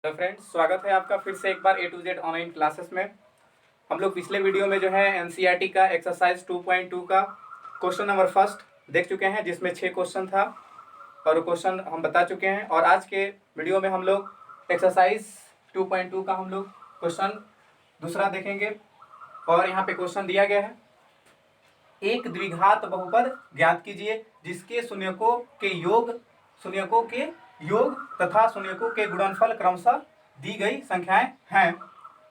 Hello friends, स्वागत है आपका फिर से एक बार A to Z online classes में। हम लोग पिछले वीडियो में जो है एनसीईआरटी का एक्सरसाइज 2.2 का क्वेश्चन नंबर फर्स्ट देख चुके हैं, जिसमें 6 क्वेश्चन था और क्वेश्चन हम बता चुके हैं। और आज के वीडियो में हम लोग एक्सरसाइज 2.2 का हम लोग क्वेश्चन दूसरा देखेंगे। और यहाँ पे क्वेश्चन दिया गया है, एक द्विघात बहुपद ज्ञात कीजिए जिसके शून्यकों के योग तथा शून्यकों के गुणनफल क्रमशः दी गई संख्याएं हैं,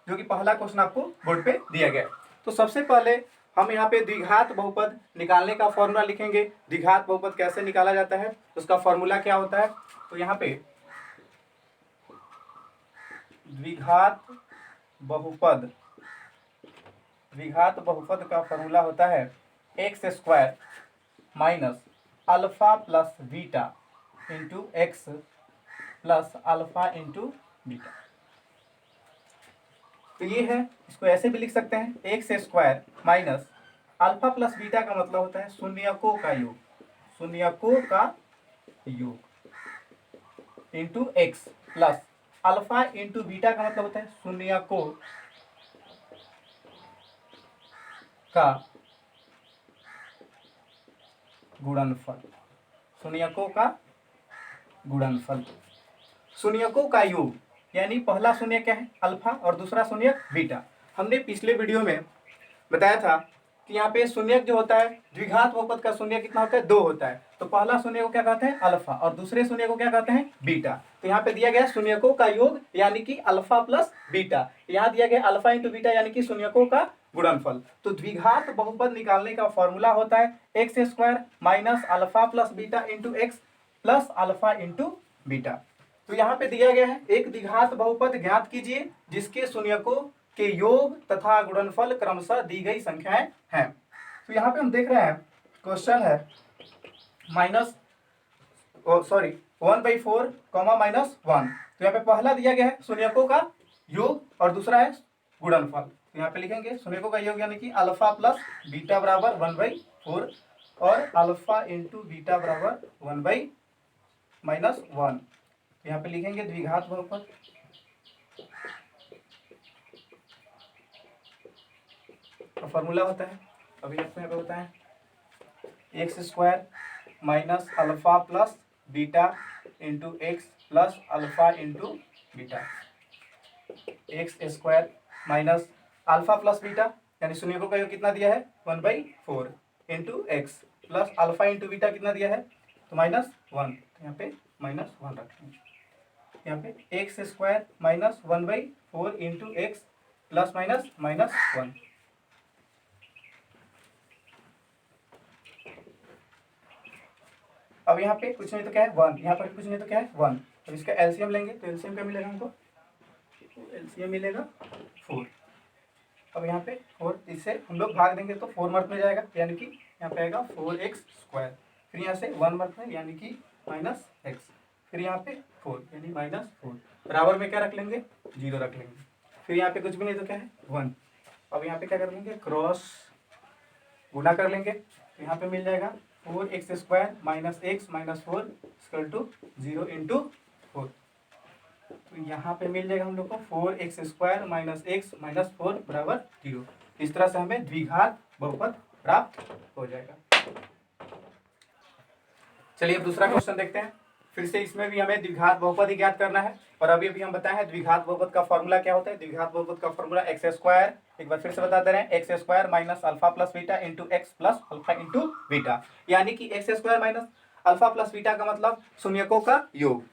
जो कि पहला क्वेश्चन आपको बोर्ड पे दिया गया है। तो सबसे पहले हम यहाँ पे द्विघात बहुपद निकालने का फॉर्मूला लिखेंगे। द्विघात बहुपद कैसे निकाला जाता है, उसका फॉर्मूला क्या होता है। तो यहाँ पे द्विघात बहुपद का फॉर्मूला होता है x square minus alpha plus beta into x plus alpha into beta. तो ये है, इसको ऐसे भी लिख सकते हैं, x square minus alpha plus beta का मतलब होता है शून्यकों का योग into x plus alpha into beta का मतलब होता है शून्यकों का गुणनफल। शून्यकों का योग यानी पहला शून्य क्या है, अल्फा, और दूसरा शून्य बीटा। हमने पिछले वीडियो में बताया था कि यहाँ पे शून्य जो होता है, द्विघात बहुपद का शून्य कितना होता है, 2 होता है। तो पहला शून्य को क्या कहते हैं, अल्फा, और दूसरे शून्य को क्या कहते हैं, बीटा। तो यहाँ पे दिया गया शून्यकों का योग यानी कि अल्फा प्लस बीटा, यहाँ दिया गया अल्फा इंटू बीटा यानी कि शून्यकों का गुणनफल। तो द्विघात बहुपद निकालने का फॉर्मूला होता है x square minus alpha plus beta into x plus alpha into beta. तो यहाँ पे दिया गया है, एक द्विघात बहुपद ज्ञात कीजिए जिसके शून्यकों के योग तथा गुणनफल क्रमशः दी गई संख्याएं हैं। तो यहाँ पे हम देख रहे हैं, क्वेश्चन है 1/4 -1। तो यहाँ पे पहला दिया गया है शून्यकों का योग और दूसरा है गुणनफल। तो यहाँ पे लिखेंगे शून्यकों का योग यानी कि अल्फा प्लस बीटा बराबर 1/4 और अल्फा इंटू बीटा बराबर 1/-1। यहाँ पे लिखेंगे द्विघात बहुपद का फॉर्मूला होता है, अभी आपको यहाँ पे होता है x square minus alpha plus beta into x plus alpha into beta. X square minus alpha plus beta यानी शून्यकों का योग कितना दिया है, 1/4 into x plus alpha into beta कितना दिया है, तो -1। तो यहाँ पे -1 रखेंगे। यहाँ पे x square minus 1/4 into x plus -1। अब यहाँ पे कुछ नहीं तो क्या है 1, यहाँ पर कुछ नहीं तो क्या है 1। अब इसका एलसीएम लेंगे तो एलसीएम क्या मिलेगा हमको, तो एलसीएम मिलेगा 4। अब यहाँ पे 4, इससे हम लोग भाग देंगे तो 4 मर्थ में जाएगा यानी कि यहाँ पे आएगा 4x स्क्वायर। फिर यहाँ से 1 मर्थ में यानी कि -x, फिर यहाँ पे 4 यानी -4। बराबर में क्या रख लेंगे, 0 रख लेंगे। फिर यहाँ पे कुछ भी नहीं तो क्या है 1। अब यहाँ पे क्या कर लेंगे, क्रॉस गुणा कर लेंगे। तो यहाँ पे मिल जाएगा 4x square minus x minus 4 equal to 0 into 4। तो यहाँ पे मिल जाएगा हम लोग को 4x square minus x minus 4 बराबर 0। इस तरह से हमें द्विघात बहुपद प्राप्त हो जाएगा। चलिए अब दूसरा क्वेश्चन देखते हैं। फिर से इसमें भी हमें द्विघात बहुपद ही ज्ञात करना है। और अभी हम बताए हैं द्विघात बहुपद का फॉर्मूला क्या होता है। द्विघात बहुपद का फॉर्मूला एक्स स्क्वायर, एक बार फिर से बताते रहे, x square minus alpha plus beta into x plus alpha into beta. यानी कि x square minus alpha plus beta का मतलब शून्यकों का योग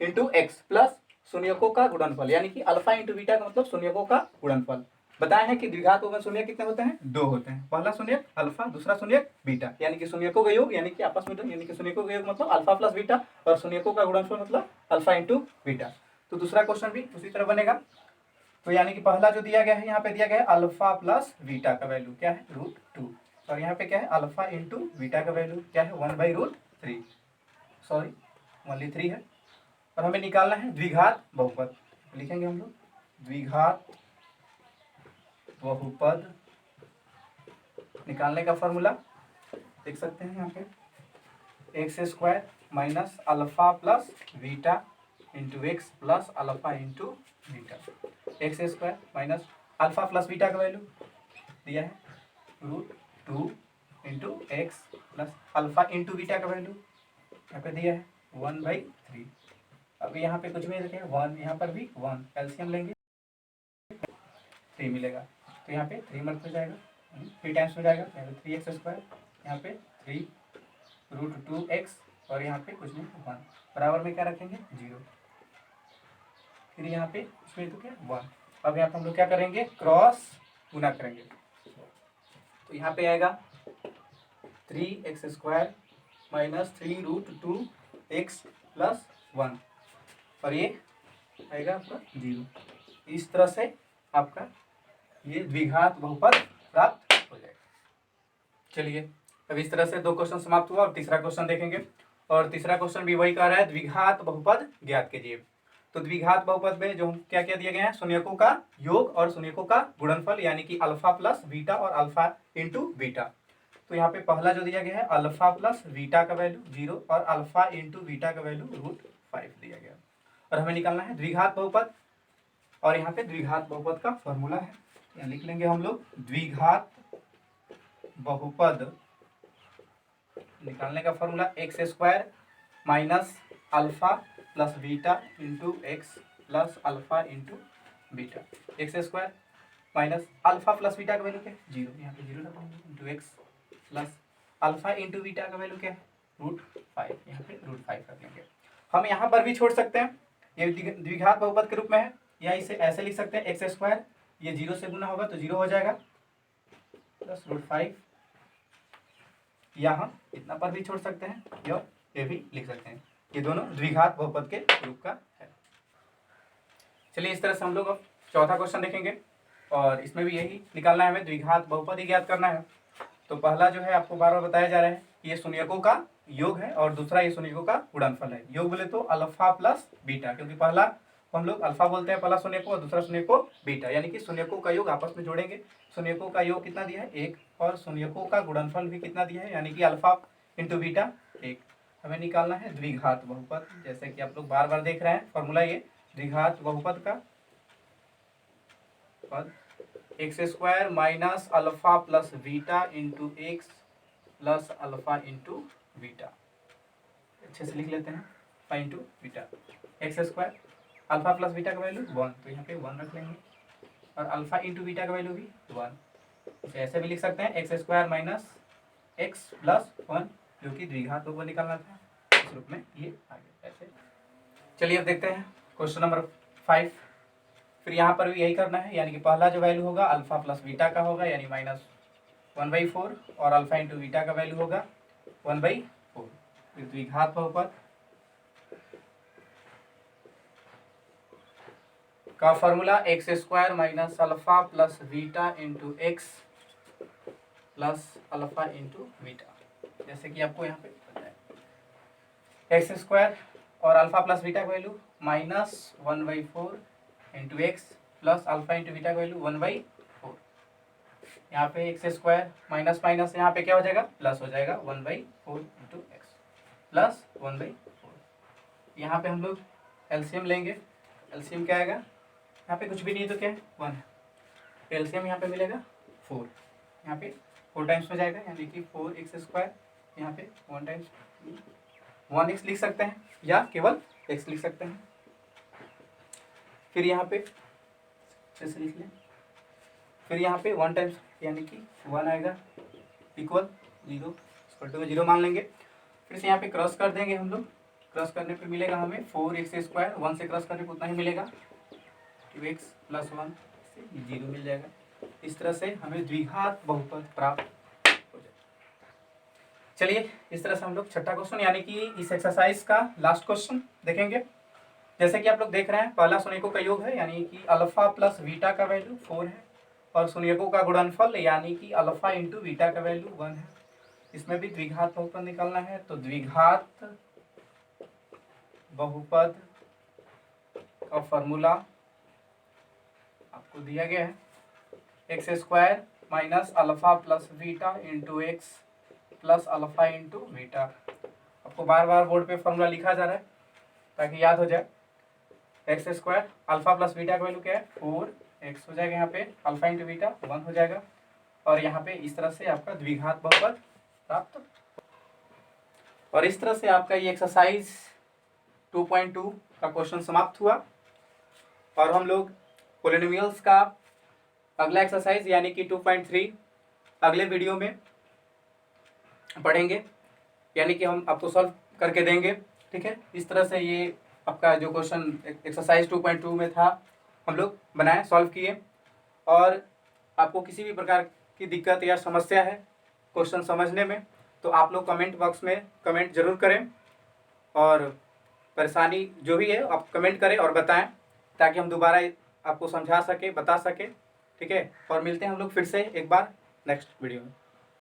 इंटू एक्स प्लस शून्यकों का गुणनफल, यानी कि अल्फा इंटू बीटा का मतलब शून्यकों का गुणनफल। बताए हैं कि द्विघात बहुपद शून्य कितने होते हैं, 2 होते हैं। पहला शून्य अल्फा, दूसरा शून्य बीटा, यानी कि शून्यकों का योग यानी कि आपस में, यानी कि शून्यकों का योग मतलब अल्फा प्लस बीटा और शून्यकों का गुणनफल मतलब अल्फा इंटू बीटा। तो दूसरा क्वेश्चन भी उसी तरह बनेगा। तो यानी कि पहला जो दिया गया है, यहाँ पे दिया गया है अल्फा प्लस बीटा का वैल्यू क्या है, √2, और यहाँ पे क्या है अल्फा इंटू बीटा का वैल्यू क्या है 1/√3, सॉरी ओनली 3 है। और हमें निकालना है द्विघात बहुपद। लिखेंगे हम लोग द्विघात बहुपद निकालने का फॉर्मूला देख सकते हैं यहाँ पे, x square minus alpha plus beta into x plus alpha into beta. X square minus alpha plus beta का वैल्यू दिया है √2 into x plus alpha into beta का वैल्यू यहाँ पे दिया है 1/3। अब यहाँ पे कुछ भी नहीं रखें 1, यहाँ पर भी 1, एलसीएम लेंगे 3 मिलेगा, तो यहाँ पे 3 मल्ट हो जाएगा, 3 टाइम्स हो जाएगा, यहाँ पे 3x², यहाँ पे 3√2x और यहाँ पे कुछ नहीं 1, बराबर में क्या रखेंगे 0, फिर यहाँ पे इसमें तो क्या 1। अब यहाँ पे हम लोग क्या करेंगे क्रॉस गुना करेंगे, तो यहाँ पे आएगा 3x² माइनस 3√2x प्लस 1 और ये आएगा आपका 0। इस तरह से आपका ये द्विघात बहुपद प्राप्त हो जाएगा। चलिए अब इस तरह से 2 क्वेश्चन समाप्त हुआ और तीसरा क्वेश्चन देखेंगे, और तीसरा क्वेश्चन भी वही कह रहा है द्विघात बहुपद ज्ञात कीजिए। तो द्विघात बहुपद में जो क्या क्या दिया गया है, शून्यकों का योग और शून्यकों का गुणनफल यानी कि अल्फा प्लस बीटा और अल्फा इंटू बीटा। तो यहाँ पे पहला जो दिया गया है अल्फा प्लस बीटा का वैल्यू 0 और अल्फा इंटू बीटा का वैल्यू √5 दिया गया, और हमें निकालना है द्विघात बहुपद। और यहाँ पे द्विघात बहुपद का फॉर्मूला है, यहाँ लिख लेंगे हम लोग द्विघात बहुपद निकालने का formula x² minus alpha plus beta into x plus alpha into beta. x² minus alpha plus beta का वैल्यू क्या है 0, यहाँ पे 0 रखेंगे into x plus alpha into beta का वैल्यू क्या है √5, यहाँ पे √5 रख लेंगे। हम यहाँ पर भी छोड़ सकते हैं, ये द्विघात बहुपद के रूप में है, या इसे ऐसे लिख सकते हैं x², ये 0 से गुना होगा तो 0 हो जाएगा प्लस √5, यहाँ इतना पर भी छोड़ सकते हैं, ये भी लिख सकते हैं, ये दोनों द्विघात बहुपद के रूप का है। चलिए इस तरह से हम लोग अब चौथा क्वेश्चन देखेंगे, और इसमें भी यही निकालना है, हमें द्विघात बहुपद ही ज्ञात करना है। तो पहला जो है आपको बार बार बताया जा रहा है कि ये शून्यकों का योग है और दूसरा ये शून्यकों का गुणनफल है। योग बोले तो अल्फा प्लस बीटा, क्योंकि पहला हम लोग अल्फा बोलते हैं पहला शून्य को, और दूसरा शून्य को बीटा, यानी कि शून्यकों का योग आपस में जोड़ेंगे। शून्यकों का योग कितना दिया है 1, और शून्यकों का गुणनफल भी कितना दिया है, यानी कि अल्फा इंटू बीटा 1। हमें निकालना है द्विघात बहुपद, जैसे कि आप लोग बार बार देख रहे हैं फॉर्मूला, ये द्विघात बहुपद का पद x² minus alpha plus beta into x plus alpha into beta, अच्छे से लिख लेते हैं phi into beta. x² alpha plus beta का वैल्यू 1, तो यहाँ पे 1 रख लेंगे, और अल्फा इंटू बीटा का वैल्यू भी 1, इसे ऐसे भी लिख सकते हैं x² माइनस एक्स प्लस 1, जो कि द्विघात बहुपद निकालना था, इस रूप में ये आ गया ऐसे। चलिए अब देखते हैं क्वेश्चन नंबर 5। फिर यहाँ पर भी यही करना है, यानी कि पहला जो वैल्यू होगा अल्फा प्लस बीटा का होगा, यानी -1/4, और अल्फा इंटू बीटा का वैल्यू होगा 1/4। फिर द्विघात बहुपद का formula x² minus alpha plus beta into x plus alpha into beta, जैसे कि आपको यहाँ पे पता है x² और अल्फा प्लस बीटा का value -1/4 into x plus alpha into beta का वैल्यू 1/4। यहाँ पे x² माइनस माइनस यहाँ पे क्या हो जाएगा प्लस हो जाएगा 1/4 इंटू एक्स प्लस 1/4। यहाँ पे हम लोग एलसीएम लेंगे, एलसीएम क्या आएगा, यहाँ पे कुछ भी नहीं तो क्या है 1 है, एलसीएम यहाँ पे मिलेगा 4, यहाँ पे 4 टाइम्स हो जाएगा, यानी कि 4x², यहाँ पे 1 टाइम्स 1x लिख सकते हैं या केवल x लिख सकते हैं। फिर यहाँ पे जैसे लिख लें, फिर यहाँ पे 1 टाइम्स यानी कि 1 आएगा इक्वल 0, इक्वल टू 0 मान लेंगे। फिर से यहाँ पे क्रॉस कर देंगे हम लोग, क्रॉस करने पे मिलेगा हमें 4x², 1 से क्रॉस करने पे उतना ही मिलेगा 2x प्लस 1 से 0 मिल जाएगा। इस तरह से हमें द्विघात बहुपद प्राप्त हो जाएगा। चलिए इस तरह से हम लोग छठा क्वेश्चन यानी कि इस एक्सरसाइज का लास्ट क्वेश्चन देखेंगे। जैसे कि आप लोग देख रहे हैं पहला शून्यकों का योग है, यानी कि अल्फा प्लस बीटा का वैल्यू 4 है, और शून्यकों का गुणनफल यानी कि अल्फा इंटू बीटा का वैल्यू 1 है। इसमें भी द्विघात बहुपद निकालना है, तो द्विघात बहुपद का फॉर्मूला आपको दिया गया है x² minus alpha plus beta into x plus alpha into beta. आपको बार बार बोर्ड पे फॉर्मूला लिखा जा रहा है ताकि याद हो जाए। X square alpha plus beta का वैल्यू क्या है 4x हो जाएगा, यहाँ पे अल्फा इंटू बीटा 1 हो जाएगा, और यहाँ पे इस तरह से आपका द्विघात बहुपद प्राप्त। और इस तरह से आपका ये एक्सरसाइज 2.2 का क्वेश्चन समाप्त हुआ। और हम लोग पोलिनोमियल्स का अगला एक्सरसाइज यानी कि 2.3 अगले वीडियो में पढ़ेंगे, यानी कि हम आपको सॉल्व करके देंगे। ठीक है, इस तरह से ये आपका जो क्वेश्चन एक्सरसाइज 2.2 में था हम लोग बनाए, सॉल्व किए। और आपको किसी भी प्रकार की दिक्कत या समस्या है क्वेश्चन समझने में तो आप लोग कमेंट बॉक्स में कमेंट जरूर करें, और परेशानी जो भी है आप कमेंट करें और बताएं ताकि हम दोबारा आपको समझा सके, बता सके। ठीक है, और मिलते हैं हम लोग फिर से एक बार नेक्स्ट वीडियो में।